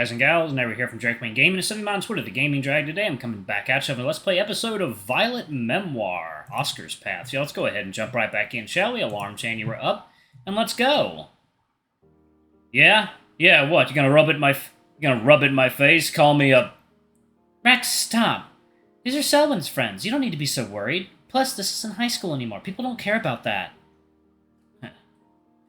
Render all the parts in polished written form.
guys and gals, and we're here from Drake Main Gaming, and send me on Twitter, The Gaming Drag. Today I'm coming back at you with a Let's Play episode of Violet Memoir, Oscar's Path. So let's go ahead and jump right back in, shall we? Alarm chain, you were up, and let's go. Yeah? Yeah, what? You gonna rub it in my face? Call me up? Rex, stop. These are Selwyn's friends. You don't need to be so worried. Plus, this isn't high school anymore. People don't care about that.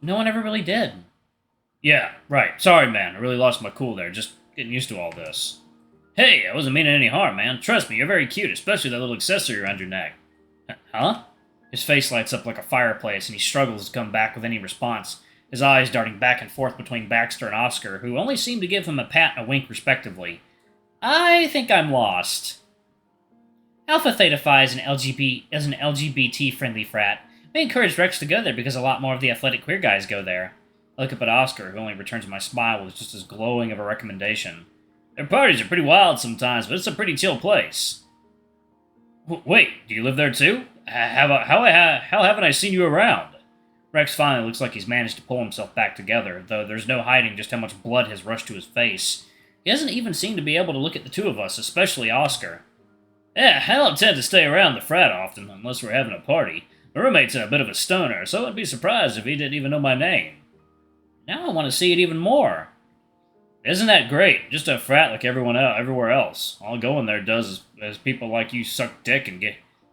No one ever really did. Yeah, right. Sorry, man. I really lost my cool there. Just getting used to all this. Hey, I wasn't meaning any harm, man. Trust me, you're very cute, especially that little accessory around your neck. Huh? His face lights up like a fireplace, and he struggles to come back with any response, his eyes darting back and forth between Baxter and Oscar, who only seem to give him a pat and a wink respectively. I think I'm lost. Alpha Theta Phi is an LGBT-friendly frat. We encouraged Rex to go there because a lot more of the athletic queer guys go there. I look up at Oscar, who only returns my smile with just as glowing of a recommendation. Their parties are pretty wild sometimes, but it's a pretty chill place. Wait, do you live there too? How haven't I seen you around? Rex finally looks like he's managed to pull himself back together, though there's no hiding just how much blood has rushed to his face. He doesn't even seem to be able to look at the two of us, especially Oscar. Yeah, I don't tend to stay around the frat often, unless we're having a party. My roommate's a bit of a stoner, so I'd be surprised if he didn't even know my name. Now I want to see it even more. Isn't that great? Just a frat like everywhere else. All going there does is people like you suck dick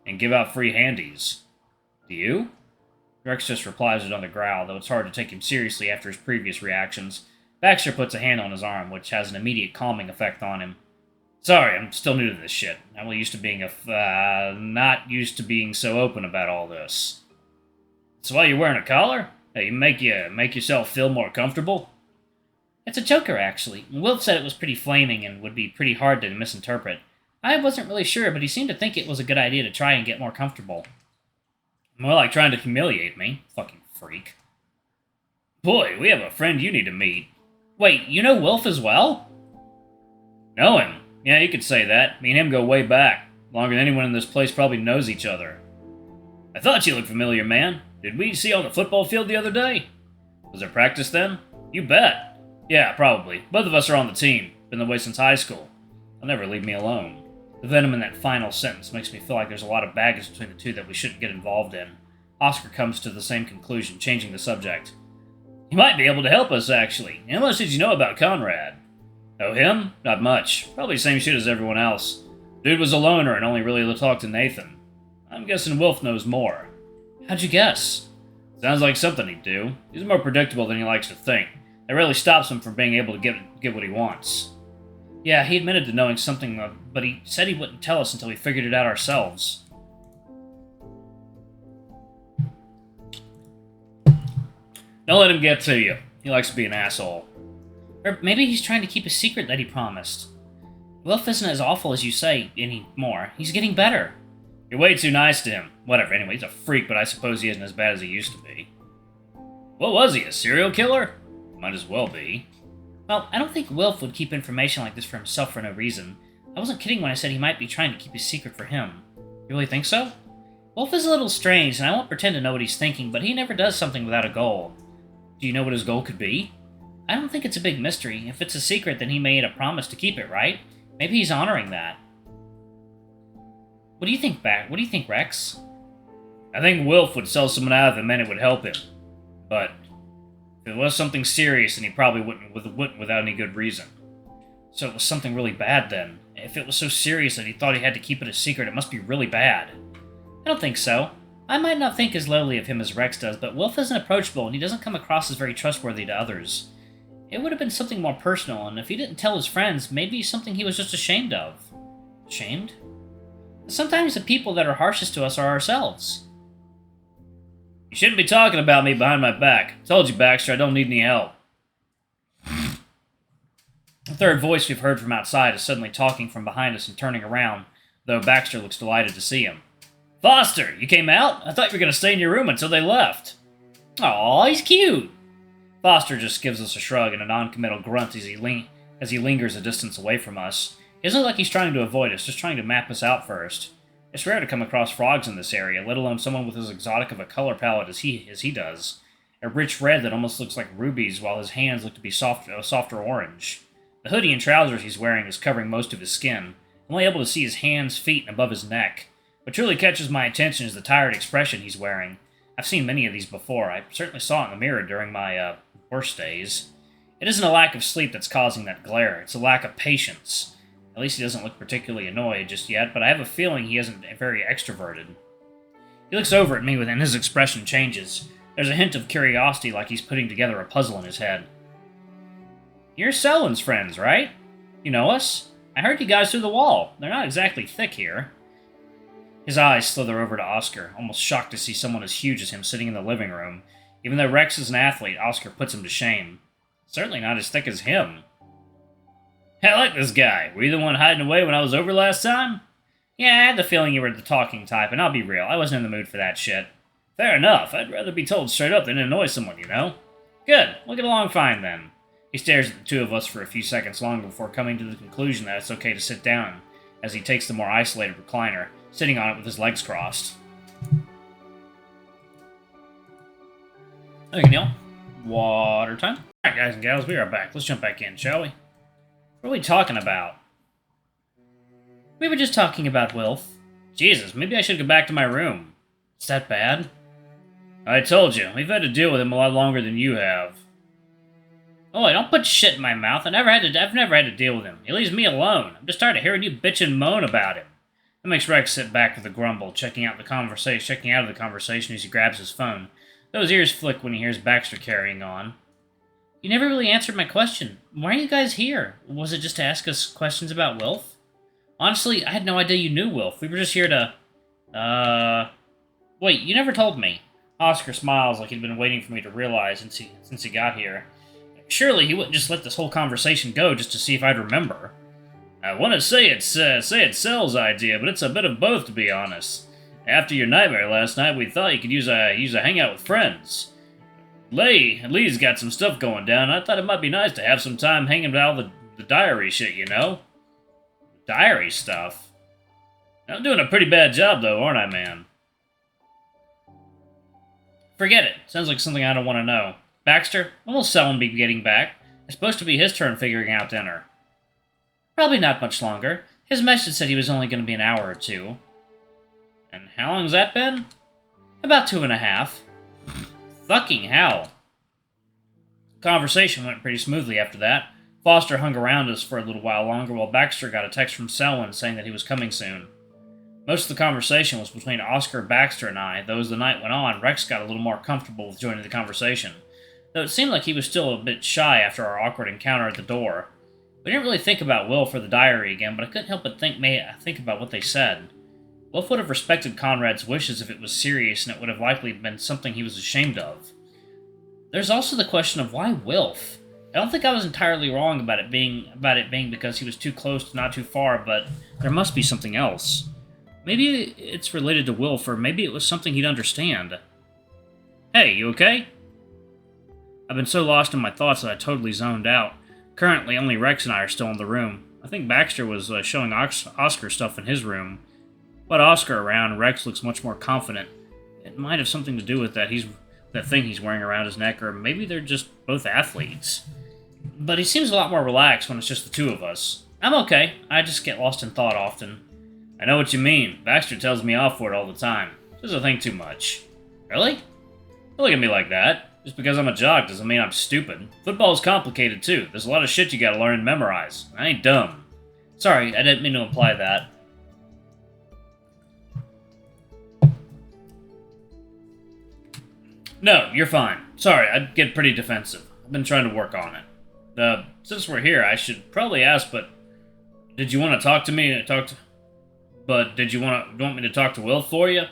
and give out free handies. Do you? Rex just replies it on the growl, though it's hard to take him seriously after his previous reactions. Baxter puts a hand on his arm, which has an immediate calming effect on him. Sorry, I'm still new to this shit. I'm not used to being so open about all this. So why you wearing a collar? Hey, make yourself feel more comfortable? It's a choker, actually. Wilf said it was pretty flaming and would be pretty hard to misinterpret. I wasn't really sure, but he seemed to think it was a good idea to try and get more comfortable. More like trying to humiliate me. Fucking freak. Boy, we have a friend you need to meet. Wait, you know Wilf as well? Know him? Yeah, you could say that. Me and him go way back. Longer than anyone in this place probably knows each other. I thought you looked familiar, man. Did we see you on the football field the other day? Was there practice then? You bet. Yeah, probably. Both of us are on the team. Been the way since high school. They'll never leave me alone. The venom in that final sentence makes me feel like there's a lot of baggage between the two that we shouldn't get involved in. Oscar comes to the same conclusion, changing the subject. He might be able to help us, actually. How much did you know about Conrad? Know him? Not much. Probably same shit as everyone else. Dude was a loner and only really talked to Nathan. I'm guessing Wilf knows more. How'd you guess? Sounds like something he'd do. He's more predictable than he likes to think. That really stops him from being able to get what he wants. Yeah, he admitted to knowing something, but he said he wouldn't tell us until we figured it out ourselves. Don't let him get to you. He likes to be an asshole. Or maybe he's trying to keep a secret that he promised. Wilf isn't as awful as you say anymore. He's getting better. You're way too nice to him. Whatever, anyway, he's a freak, but I suppose he isn't as bad as he used to be. What was he, a serial killer? Might as well be. Well, I don't think Wilf would keep information like this for himself for no reason. I wasn't kidding when I said he might be trying to keep his secret for him. You really think so? Wilf is a little strange, and I won't pretend to know what he's thinking, but he never does something without a goal. Do you know what his goal could be? I don't think it's a big mystery. If it's a secret, then he made a promise to keep it, right? Maybe he's honoring that. What do you think, What do you think, Rex? I think Wilf would sell someone out if it meant it would help him. But if it was something serious, then he probably wouldn't without any good reason. So it was something really bad then. If it was so serious that he thought he had to keep it a secret, it must be really bad. I don't think so. I might not think as lowly of him as Rex does, but Wilf isn't approachable and he doesn't come across as very trustworthy to others. It would have been something more personal, and if he didn't tell his friends, maybe something he was just ashamed of. Ashamed? Sometimes the people that are harshest to us are ourselves. You shouldn't be talking about me behind my back. Told you, Baxter, I don't need any help. The third voice we've heard from outside is suddenly talking from behind us and turning around, though Baxter looks delighted to see him. Foster, you came out? I thought you were going to stay in your room until they left. Aw, he's cute. Foster just gives us a shrug and a non-committal grunt as he lingers a distance away from us. It isn't like he's trying to avoid us, just trying to map us out first. It's rare to come across frogs in this area, let alone someone with as exotic of a color palette as he does. A rich red that almost looks like rubies, while his hands look to be softer orange. The hoodie and trousers he's wearing is covering most of his skin. I'm only able to see his hands, feet, and above his neck. What truly catches my attention is the tired expression he's wearing. I've seen many of these before. I certainly saw it in the mirror during my, worst days. It isn't a lack of sleep that's causing that glare. It's a lack of patience. At least he doesn't look particularly annoyed just yet, but I have a feeling he isn't very extroverted. He looks over at me and his expression changes. There's a hint of curiosity, like he's putting together a puzzle in his head. You're Selwyn's friends, right? You know us? I heard you guys through the wall. They're not exactly thick here. His eyes slither over to Oscar, almost shocked to see someone as huge as him sitting in the living room. Even though Rex is an athlete, Oscar puts him to shame. Certainly not as thick as him. Hey, I like this guy. Were you the one hiding away when I was over last time? Yeah, I had the feeling you were the talking type, and I'll be real, I wasn't in the mood for that shit. Fair enough. I'd rather be told straight up than annoy someone, you know? Good. We'll get along fine, then. He stares at the two of us for a few seconds longer before coming to the conclusion that it's okay to sit down, as he takes the more isolated recliner, sitting on it with his legs crossed. Okay, Neil. Water time. Alright, guys and gals, we are back. Let's jump back in, shall we? What are we talking about? We were just talking about Wilf. Jesus, maybe I should go back to my room. Is that bad? I told you, we've had to deal with him a lot longer than you have. Oh, don't put shit in my mouth. I've never had to deal with him. He leaves me alone. I'm just tired of hearing you bitch and moan about him. That makes Rex sit back with a grumble, checking out of the conversation as he grabs his phone. Though his ears flick when he hears Baxter carrying on. You never really answered my question. Why are you guys here? Was it just to ask us questions about Wilf? Honestly, I had no idea you knew Wilf. We were just here to... Wait, you never told me. Oscar smiles like he'd been waiting for me to realize since he got here. Surely he wouldn't just let this whole conversation go just to see if I'd remember. I want to say it's Sel's idea, but it's a bit of both, to be honest. After your nightmare last night, we thought you could use a hangout with friends. Lee's got some stuff going down. I thought it might be nice to have some time hanging about all the diary shit, you know? Diary stuff? I'm doing a pretty bad job, though, aren't I, man? Forget it. Sounds like something I don't want to know. Baxter, when will Selwyn be getting back? It's supposed to be his turn figuring out dinner. Probably not much longer. His message said he was only going to be an hour or two. And how long's that been? About 2.5. Fucking hell. Conversation went pretty smoothly after that. Foster hung around us for a little while longer while Baxter got a text from Selwyn saying that he was coming soon. Most of the conversation was between Oscar, Baxter, and I, though as the night went on, Rex got a little more comfortable with joining the conversation, though it seemed like he was still a bit shy after our awkward encounter at the door. We didn't really think about Wilf or the diary again, but I couldn't help but think about what they said. Wilf would have respected Conrad's wishes if it was serious, and it would have likely been something he was ashamed of. There's also the question of why Wilf? I don't think I was entirely wrong about it being because he was too close to not too far, but there must be something else. Maybe it's related to Wilf, or maybe it was something he'd understand. Hey, you okay? I've been so lost in my thoughts that I totally zoned out. Currently, only Rex and I are still in the room. I think Baxter was showing Oscar stuff in his room. But Oscar around, Rex looks much more confident. It might have something to do with that thing he's wearing around his neck, or maybe they're just both athletes. But he seems a lot more relaxed when it's just the two of us. I'm okay. I just get lost in thought often. I know what you mean. Baxter tells me off for it all the time. Doesn't think too much. Really? Don't look at me like that. Just because I'm a jock doesn't mean I'm stupid. Football's complicated too. There's a lot of shit you gotta learn and memorize. I ain't dumb. Sorry, I didn't mean to imply that. No, you're fine. Sorry, I'd get pretty defensive. I've been trying to work on it. Since we're here, I should probably ask, but did you want to talk to me? Did you want me to talk to Will for you?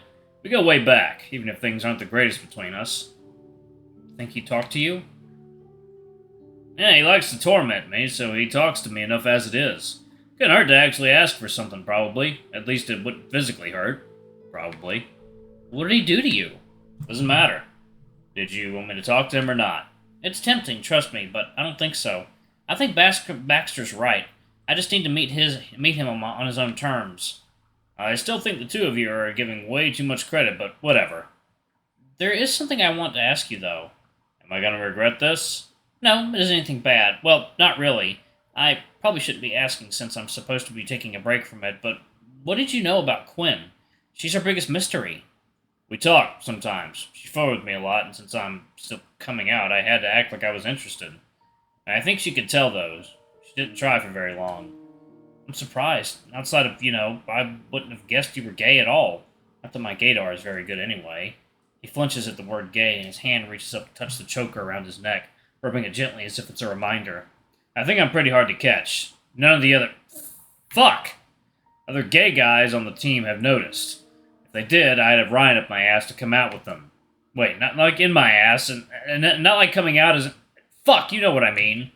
We go way back, even if things aren't the greatest between us. Think he talked to you? Yeah, he likes to torment me, so he talks to me enough as it is. Couldn't hurt to actually ask for something, probably. At least it wouldn't physically hurt. Probably. What did he do to you? Doesn't matter. Did you want me to talk to him or not? It's tempting, trust me, but I don't think so. I think Baxter's right. I just need to meet him on his own terms. I still think the two of you are giving way too much credit, but whatever. There is something I want to ask you, though. Am I going to regret this? No, it isn't anything bad. Well, not really. I probably shouldn't be asking since I'm supposed to be taking a break from it, but what did you know about Quinn? She's our biggest mystery. We talk sometimes. She forwards me a lot, and since I'm still coming out, I had to act like I was interested. And I think she could tell, though. She didn't try for very long. I'm surprised. Outside of, I wouldn't have guessed you were gay at all. Not that my gaydar is very good anyway. He flinches at the word gay, and his hand reaches up to touch the choker around his neck, rubbing it gently as if it's a reminder. I think I'm pretty hard to catch. None of the other... Fuck! Other gay guys on the team have noticed. If they did, I'd have Ryan up my ass to come out with them. Wait, not like in my ass, and not like coming out as... Fuck, you know what I mean.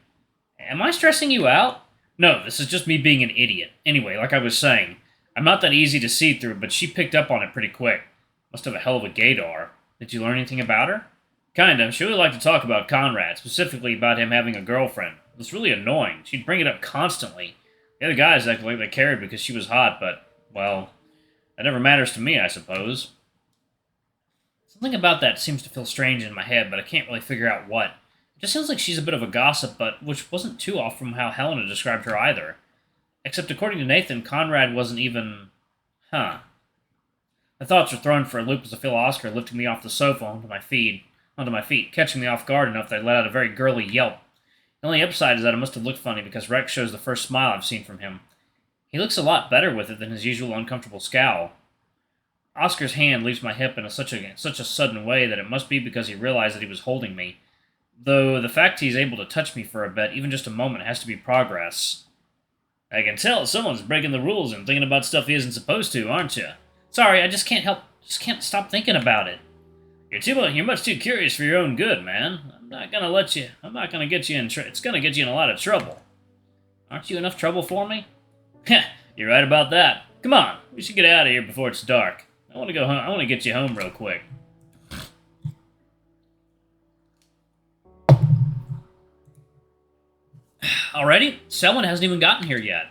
Am I stressing you out? No, this is just me being an idiot. Anyway, like I was saying, I'm not that easy to see through, but she picked up on it pretty quick. Must have a hell of a gaydar. Did you learn anything about her? Kinda. She really liked to talk about Conrad, specifically about him having a girlfriend. It was really annoying. She'd bring it up constantly. The other guys acted like they cared because she was hot, but, well, that never matters to me, I suppose. Something about that seems to feel strange in my head, but I can't really figure out what. It just sounds like she's a bit of a gossip, but which wasn't too off from how Helena described her either. Except according to Nathan, Conrad wasn't even... Huh. My thoughts were thrown for a loop as I feel Oscar lifting me off the sofa onto my feet, catching me off guard enough that I let out a very girly yelp. The only upside is that it must have looked funny because Rex shows the first smile I've seen from him. He looks a lot better with it than his usual uncomfortable scowl. Oscar's hand leaves my hip in such a sudden way that it must be because he realized that he was holding me. Though the fact he's able to touch me for a bit, even just a moment, has to be progress. I can tell someone's breaking the rules and thinking about stuff he isn't supposed to, aren't you? Sorry, I just can't stop thinking about it. You're much too curious for your own good, man. I'm not gonna get you it's gonna get you in a lot of trouble. Aren't you enough trouble for me? Heh, you're right about that. Come on, we should get out of here before it's dark. I want to go home. I want to get you home real quick. Already? Selwyn hasn't even gotten here yet.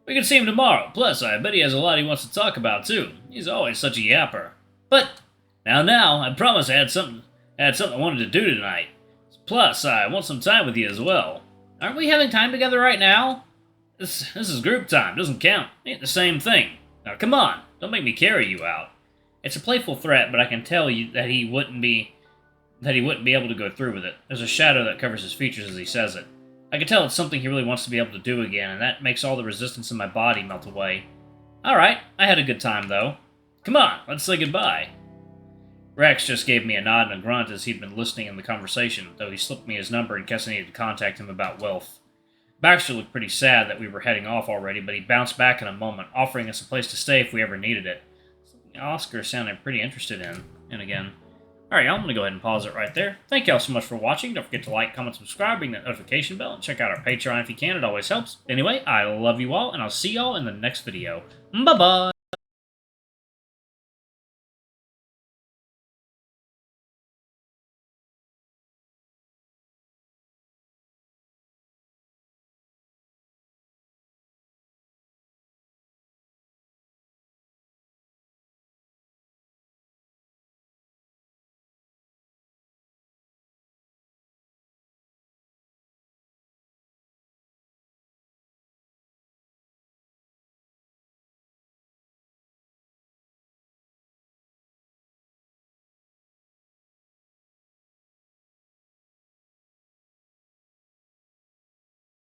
We can see him tomorrow. Plus, I bet he has a lot he wants to talk about, too. He's always such a yapper. But, now, I promise I had something I wanted to do tonight. Plus, I want some time with you as well. Aren't we having time together right now? This is group time. Doesn't count. Ain't the same thing. Now, come on. Don't make me carry you out. It's a playful threat, but I can tell you that he wouldn't be able to go through with it. There's a shadow that covers his features as he says it. I can tell it's something he really wants to be able to do again, and that makes all the resistance in my body melt away. Alright, I had a good time, though. Come on, let's say goodbye. Rex just gave me a nod and a grunt as he'd been listening in the conversation, though he slipped me his number in case I needed to contact him about Wilf. Baxter looked pretty sad that we were heading off already, but he bounced back in a moment, offering us a place to stay if we ever needed it. Something Oscar sounded pretty interested in. And again, alright, I'm going to go ahead and pause it right there. Thank y'all so much for watching. Don't forget to like, comment, subscribe, ring that notification bell, and check out our Patreon if you can. It always helps. Anyway, I love you all, and I'll see y'all in the next video. Bye-bye!